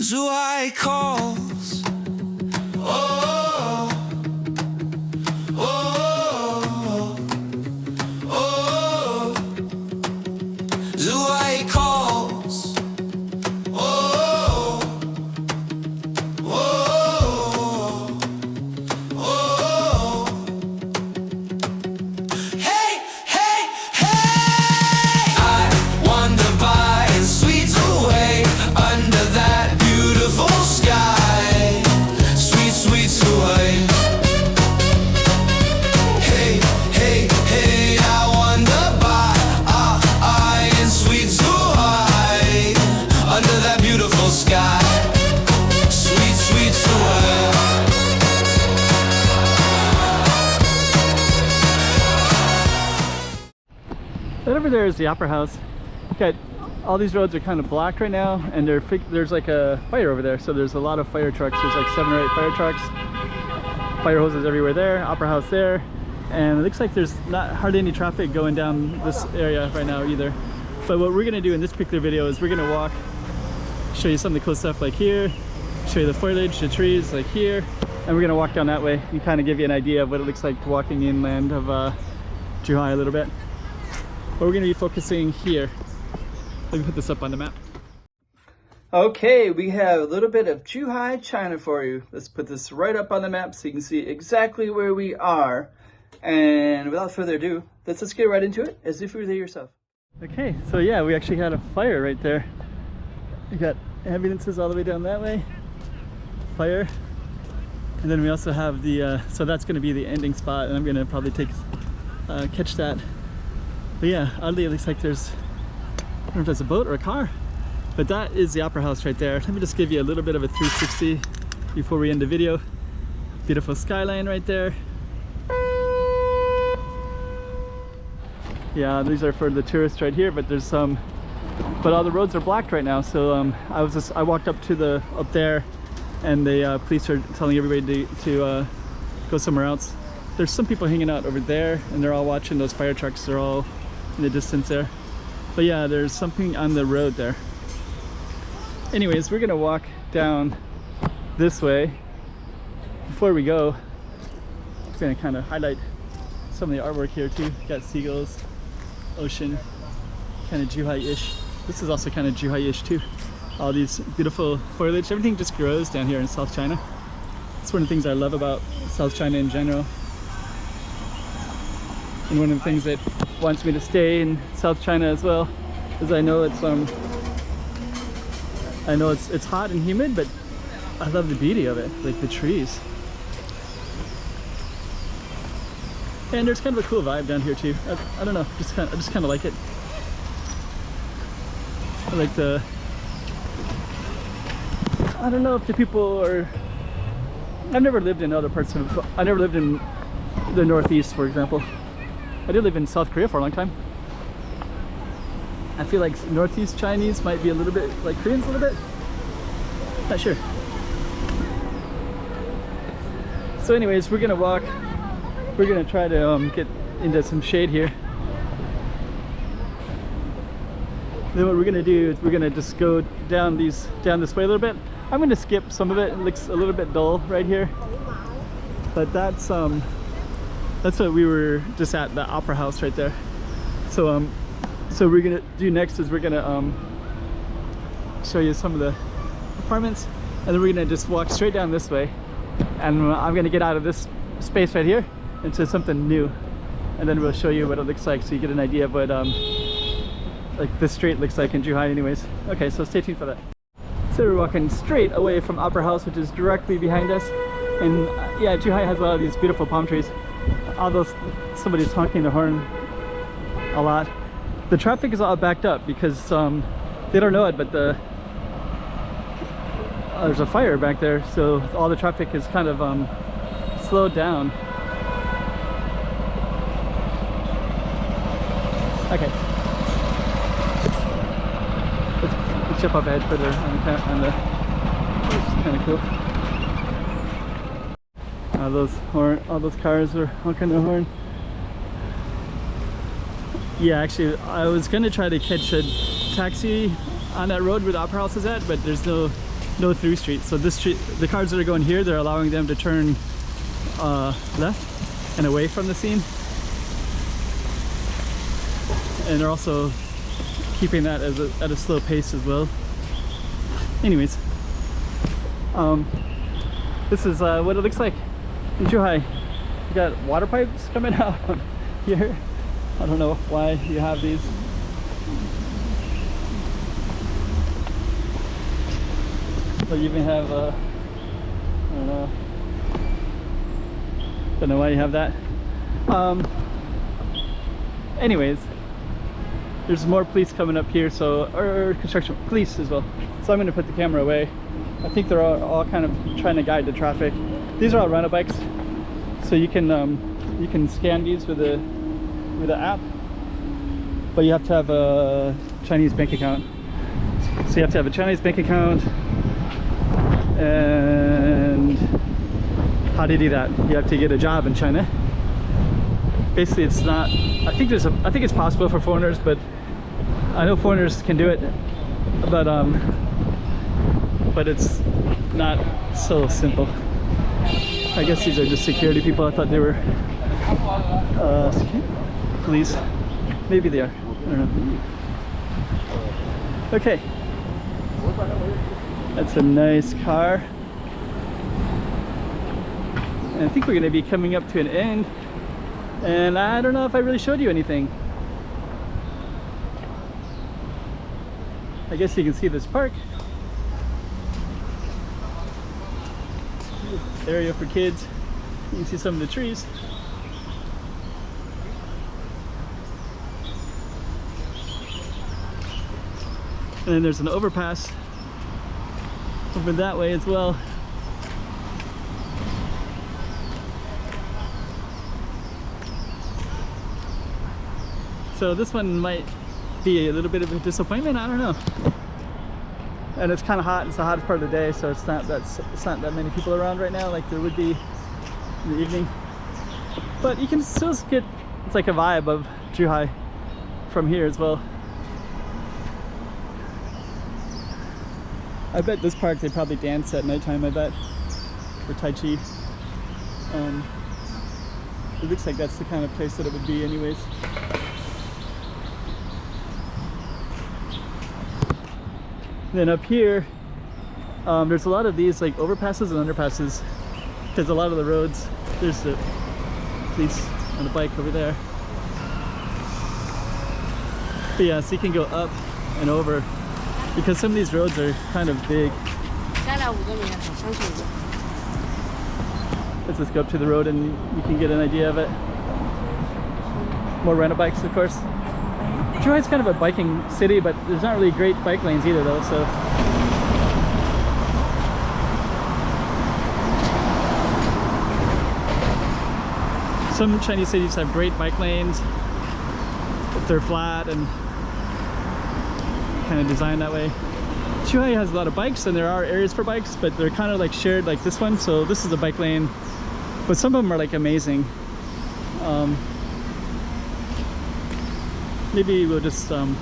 Zhuhai calls. Oh, oh, oh, oh. Zhuhai calls. Oh, oh, oh. Hey, hey, hey! I wander by in sweet Zhuhai under that beautiful sky. Sweet, sweet Zhuhai. Hey, hey, hey! I wander by in sweet Zhuhai under that beautiful sky. Sweet, sweet Zhuhai. Right over there is the Opera House. Okay, all these roads are kind of blocked right now, and there's like a fire over there, so there's a lot of fire trucks. There's like 7 or 8 fire trucks, fire hoses everywhere there, Opera House there, and it looks like there's not hardly any traffic going down this area right now either. But what we're gonna do in this particular video is we're gonna walk, show you some of the cool stuff like here, show you the foliage, the trees like here, and we're gonna walk down that way and kind of give you an idea of what it looks like walking inland of Zhuhai a little bit. But we're going to be focusing here. Let me put this up on the map. Okay, we have a little bit of Zhuhai, China for you. Let's put this right up on the map so you can see exactly where we are. And without further ado, let's just get right into it as if you were there yourself. Okay, so yeah, we actually had a fire right there. We got ambulances all the way down that way. Fire. And then we also have the, so that's going to be the ending spot, and I'm going to probably catch that. But yeah, oddly it looks like there's, I don't know if that's a boat or a car, but that is the Opera House right there. Let me just give you a little bit of a 360 before we end the video. Beautiful skyline right there. Yeah, these are for the tourists right here, but there's some, but all the roads are blocked right now. So I walked up there, and the police are telling everybody to go somewhere else. There's some people hanging out over there, and they're all watching those fire trucks. They're all in the distance there. But yeah, there's something on the road there. Anyways, we're gonna walk down this way. Before we go, I'm gonna kind of highlight some of the artwork here too. Got seagulls, ocean, kind of Zhuhai-ish. This is also kind of Zhuhai-ish too. All these beautiful foliage, everything just grows down here in South China. It's one of the things I love about South China in general. And one of the things that wants me to stay in South China as well is I know it's hot and humid, but I love the beauty of it, like the trees. And there's kind of a cool vibe down here too. I don't know, I just kind of like it. I like I don't know if the people are, I've never lived in other parts of, I never lived in the Northeast, for example. I did live in South Korea for a long time. I feel like Northeast Chinese might be a little bit like Koreans a little bit. Not sure. So anyways, we're gonna walk. We're gonna try to get into some shade here. Then what we're gonna do is we're gonna just go down this way a little bit. I'm gonna skip some of it. It looks a little bit dull right here. But that's what we were just at, the Opera House right there. So so we're gonna do next is we're gonna show you some of the apartments, and then we're gonna just walk straight down this way, and I'm gonna get out of this space right here into something new, and then we'll show you what it looks like so you get an idea of what like this street looks like in Zhuhai anyways. Okay, so stay tuned for that. So we're walking straight away from Opera House, which is directly behind us, and yeah, Zhuhai has a lot of these beautiful palm trees. Although somebody's honking the horn a lot. The traffic is all backed up because they don't know it, but there's a fire back there, so all the traffic is kind of slowed down. Okay. Let's jump up ahead further on the it's kind of cool. All those cars are honking their horn. Yeah, actually, I was gonna try to catch a taxi on that road where the Opera House is at, but there's no no through street. So this street, the cars that are going here, they're allowing them to turn left and away from the scene. And they're also keeping that as at a slow pace as well. Anyways, this is what it looks like in Zhuhai. You got water pipes coming out here. I don't know why you have these. But you even have I don't know why you have that. Anyways, there's more police coming up here, so or construction police as well. So I'm going to put the camera away. I think they're all kind of trying to guide the traffic. These are all rental bikes, so you can scan these with the app, but you have to have a Chinese bank account. So you have to have a Chinese bank account. And how do you do that? You have to get a job in China. Basically, it's not. I think it's possible for foreigners, but I know foreigners can do it. But it's not so simple. I guess these are just security people. I thought they were police. Maybe they are. I don't know. Okay. That's a nice car. And I think we're going to be coming up to an end. And I don't know if I really showed you anything. I guess you can see this park. Area for kids. You can see some of the trees. And then there's an overpass over that way as well. So this one might be a little bit of a disappointment, I don't know. And it's kind of hot, it's the hottest part of the day, so it's not that many people around right now like there would be in the evening. But you can still get, it's like a vibe of Zhuhai from here as well. I bet this park they probably dance at nighttime, I bet, for Tai Chi. It looks like that's the kind of place that it would be anyways. Then up here, there's a lot of these like overpasses and underpasses, because a lot of the roads, there's the police on a bike over there. But yeah, so you can go up and over, because some of these roads are kind of big. Let's just go up to the road and you can get an idea of it. More rental bikes, of course. Zhuhai's kind of a biking city, but there's not really great bike lanes either though, so. Some Chinese cities have great bike lanes if they're flat and kind of designed that way. Zhuhai has a lot of bikes and there are areas for bikes, but they're kind of like shared like this one. So this is a bike lane, but some of them are like amazing. Maybe we'll just but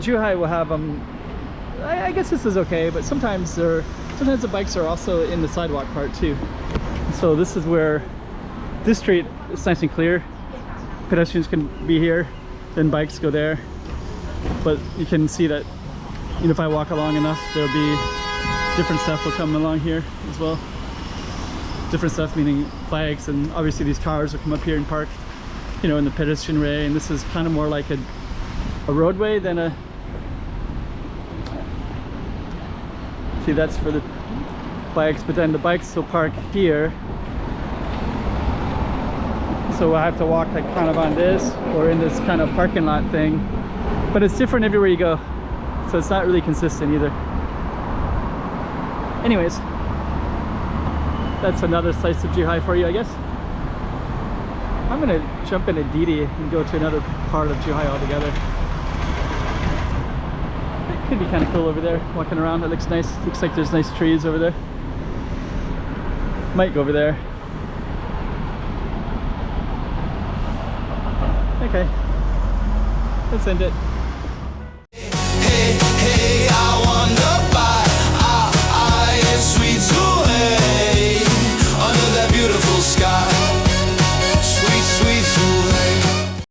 Zhuhai will have I guess this is okay, but sometimes the bikes are also in the sidewalk part too. So this is where this street is nice and clear. Pedestrians can be here, then bikes go there. But you can see that, you know, if I walk along enough, there'll be different stuff will come along here as well. Different stuff meaning bikes, and obviously these cars will come up here and park, you know, in the pedestrian way. And this is kind of more like a roadway than a. See, that's for the bikes, but then the bikes will park here. So I have to walk like kind of on this or in this kind of parking lot thing. But it's different everywhere you go, so it's not really consistent either. Anyways, that's another slice of Zhuhai for you, I guess. I'm gonna jump in a Didi and go to another part of Zhuhai altogether. It could be kind of cool over there, walking around. It looks nice. Looks like there's nice trees over there. Might go over there. Okay, let's end it.